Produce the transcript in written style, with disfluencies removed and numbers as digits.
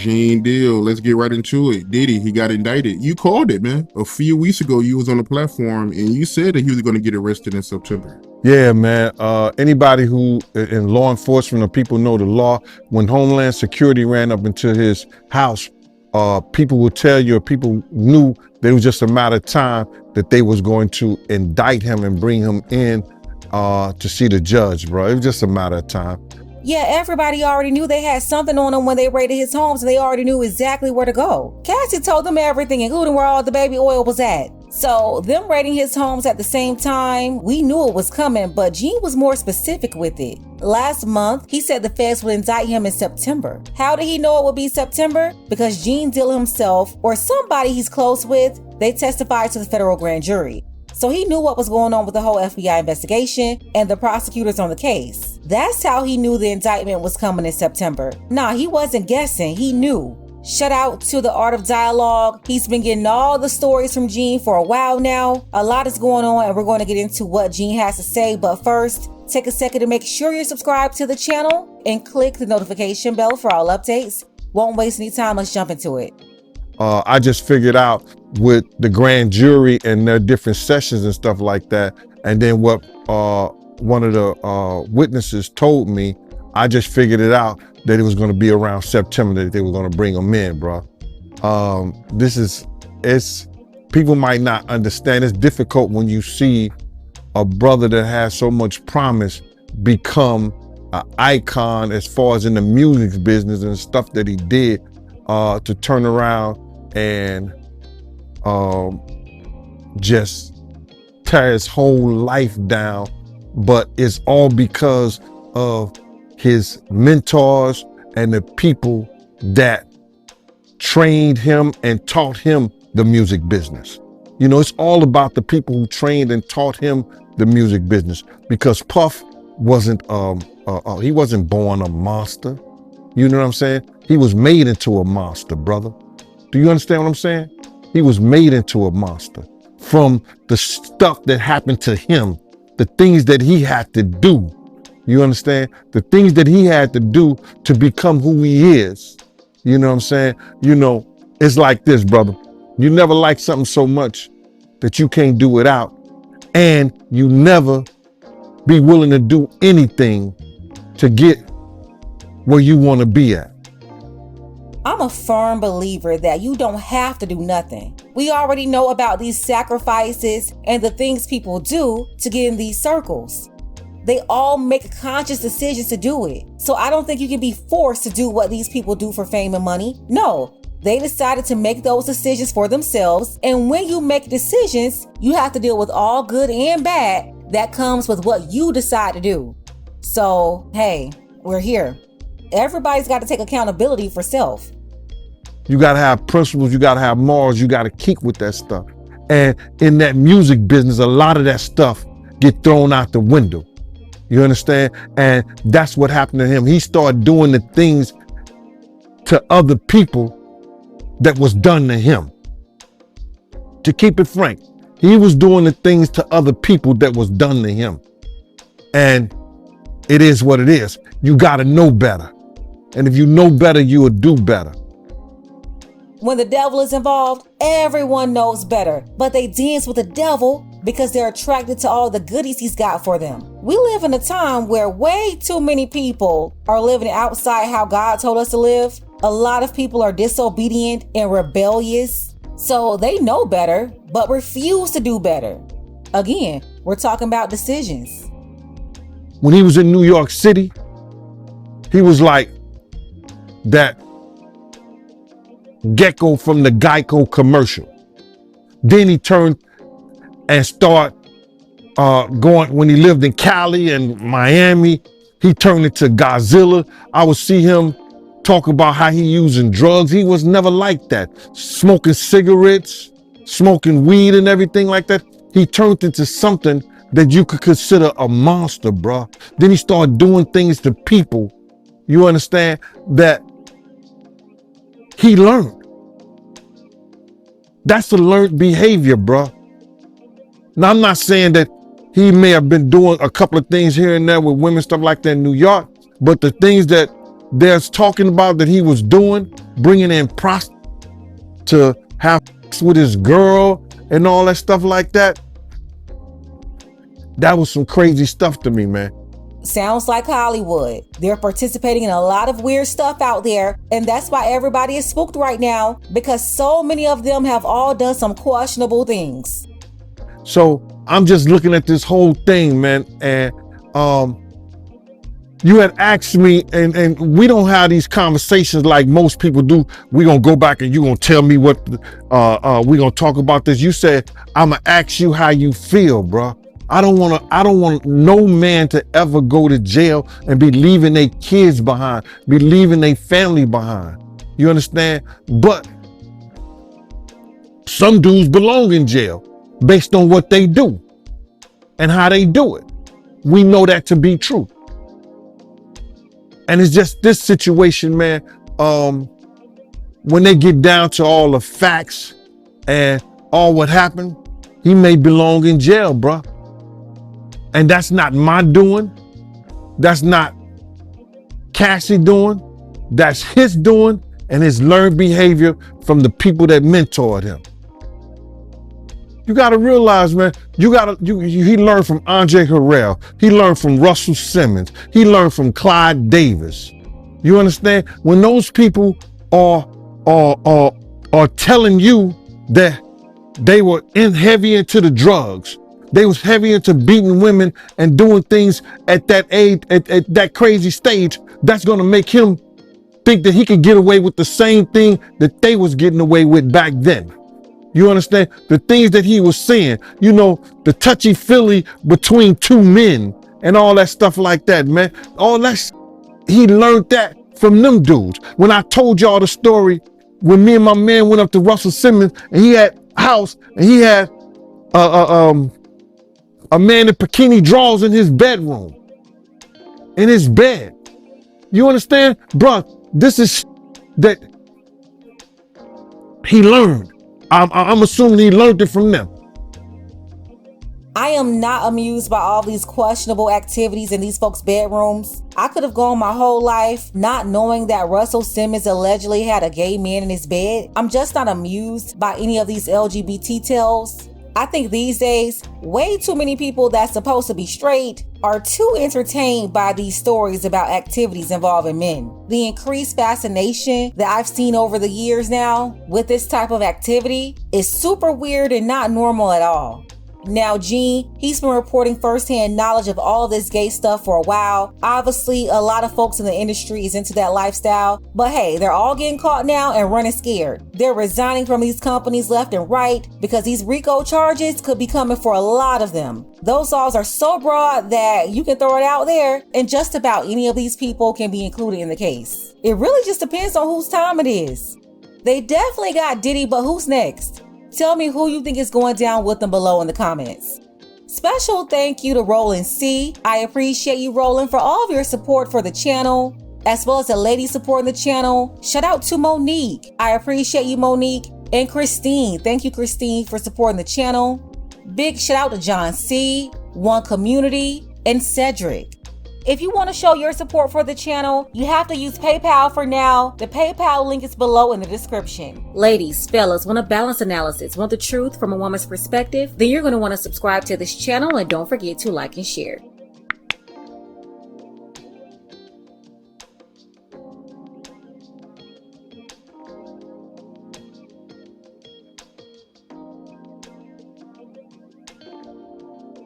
Gene Deal, let's get right into it. Diddy, he got indicted. You called it, man. A few weeks ago, you was on the platform and you said that he was going to get arrested in September. Yeah, man. Anybody who in law enforcement or people know the law, when Homeland Security ran up into his house, people will tell you, or people knew that it was just a matter of time that they was going to indict him and bring him in to see the judge, bro. It was just a matter of time. Yeah, everybody already knew they had something on him when they raided his homes, and they already knew exactly where to go. Cassie told them everything, including where all the baby oil was at. So them raiding his homes at the same time, we knew it was coming, but Gene was more specific with it. Last month, he said the feds would indict him in September. How did he know it would be September? Because Gene Deal himself, or somebody he's close with, they testified to the federal grand jury. So he knew what was going on with the whole FBI investigation and the prosecutors on the case. That's how he knew the indictment was coming in September. Nah, he wasn't guessing, he knew. Shout out to the Art of Dialogue. He's been getting all the stories from Gene for a while now. A lot is going on and we're going to get into what Gene has to say. But first, take a second to make sure you're subscribed to the channel and click the notification bell for all updates. Won't waste any time, let's jump into it. I just figured out with the grand jury and their different sessions and stuff like that. And then what one of the witnesses told me, I just figured it out that it was going to be around September that they were going to bring him in, bro. People might not understand. It's difficult when you see a brother that has so much promise become an icon as far as in the music business and stuff that he did, to turn around and just tear his whole life down. But it's all because of his mentors and the people that trained him and taught him the music business. You know, it's all about the people who trained and taught him the music business, because Puff wasn't, he wasn't born a monster. You know what I'm saying? He was made into a monster, brother. Do you understand what I'm saying? He was made into a monster from the stuff that happened to him, the things that he had to do. You understand? The things that he had to do to become who he is. You know what I'm saying? You know, it's like this, brother. You never like something so much that you can't do without, and you never be willing to do anything to get where you want to be at. I'm a firm believer that you don't have to do nothing. We already know about these sacrifices and the things people do to get in these circles. They all make conscious decisions to do it. So I don't think you can be forced to do what these people do for fame and money. No, they decided to make those decisions for themselves. And when you make decisions, you have to deal with all good and bad that comes with what you decide to do. So, hey, we're here. Everybody's got to take accountability for self. You got to have principles, you got to have morals, you got to keep with that stuff. And in that music business, a lot of that stuff get thrown out the window. You understand? And that's what happened to him. He started doing the things to other people that was done to him. To keep it frank, he was doing the things to other people that was done to him. And it is what it is. You got to know better. And if you know better, you will do better. When the devil is involved, everyone knows better, but they dance with the devil because they're attracted to all the goodies he's got for them. We live in a time where way too many people are living outside how God told us to live. A lot of people are disobedient and rebellious, so they know better, but refuse to do better. Again, we're talking about decisions. When he was in New York City, he was like that gecko from the Geico commercial. Then he turned and started going, when he lived in Cali and Miami, he turned into Godzilla. I would see him talk about how he using drugs. He was never like that. Smoking cigarettes, smoking weed and everything like that. He turned into something that you could consider a monster, bro. Then he started doing things to people, you understand, that he learned. That's a learned behavior, bro. Now, I'm not saying that he may have been doing a couple of things here and there with women, stuff like that in New York, but the things that there's talking about that he was bringing in to have sex with his girl and all that stuff like that. That was some crazy stuff to me, man. Sounds like Hollywood. They're participating in a lot of weird stuff out there, and that's why everybody is spooked right now, because so many of them have all done some questionable things. So I'm just looking at this whole thing, man, and you had asked me, and we don't have these conversations like most people do. We're gonna go back and you're gonna tell me what we're gonna talk about this. You said, I'm gonna ask you how you feel, bro. I don't want no man to ever go to jail and be leaving their kids behind, be leaving their family behind. You understand? But some dudes belong in jail based on what they do and how they do it. We know that to be true. And it's just this situation, man, when they get down to all the facts and all what happened, he may belong in jail, bro. And that's not my doing. That's not Cassie doing. That's his doing and his learned behavior from the people that mentored him. You got to realize, man, he learned from Andre Harrell. He learned from Russell Simmons. He learned from Clive Davis. You understand? When those people are telling you that they were heavy into the drugs, they was heavy into beating women and doing things at that age, at that crazy stage, that's going to make him think that he could get away with the same thing that they was getting away with back then. You understand? The things that he was saying, you know, the touchy-feely between two men and all that stuff like that, man. All that, he learned that from them dudes. When I told y'all the story, when me and my man went up to Russell Simmons and he had a house and he had a man in bikini drawers in his bedroom, in his bed. You understand? Bruh, this is that he learned. I'm assuming he learned it from them. I am not amused by all these questionable activities in these folks' bedrooms. I could have gone my whole life not knowing that Russell Simmons allegedly had a gay man in his bed. I'm just not amused by any of these LGBT tales. I think these days, way too many people that's supposed to be straight are too entertained by these stories about activities involving men. The increased fascination that I've seen over the years now with this type of activity is super weird and not normal at all. Now, Gene, he's been reporting firsthand knowledge of all of this gay stuff for a while. Obviously, a lot of folks in the industry is into that lifestyle, but hey, they're all getting caught now and running scared. They're resigning from these companies left and right because these RICO charges could be coming for a lot of them. Those laws are so broad that you can throw it out there and just about any of these people can be included in the case. It really just depends on whose time it is. They definitely got Diddy, but who's next? Tell me who you think is going down with them below in the comments. Special thank you to Roland C. I appreciate you, Roland, for all of your support for the channel, as well as the ladies supporting the channel. Shout out to Monique. I appreciate you, Monique. And Christine. Thank you, Christine, for supporting the channel. Big shout out to John C., One Community, and Cedric. If you want to show your support for the channel, you have to use PayPal for now. The PayPal link is below in the description. Ladies, fellas, want a balanced analysis, want the truth from a woman's perspective? Then you're going to want to subscribe to this channel and don't forget to like and share.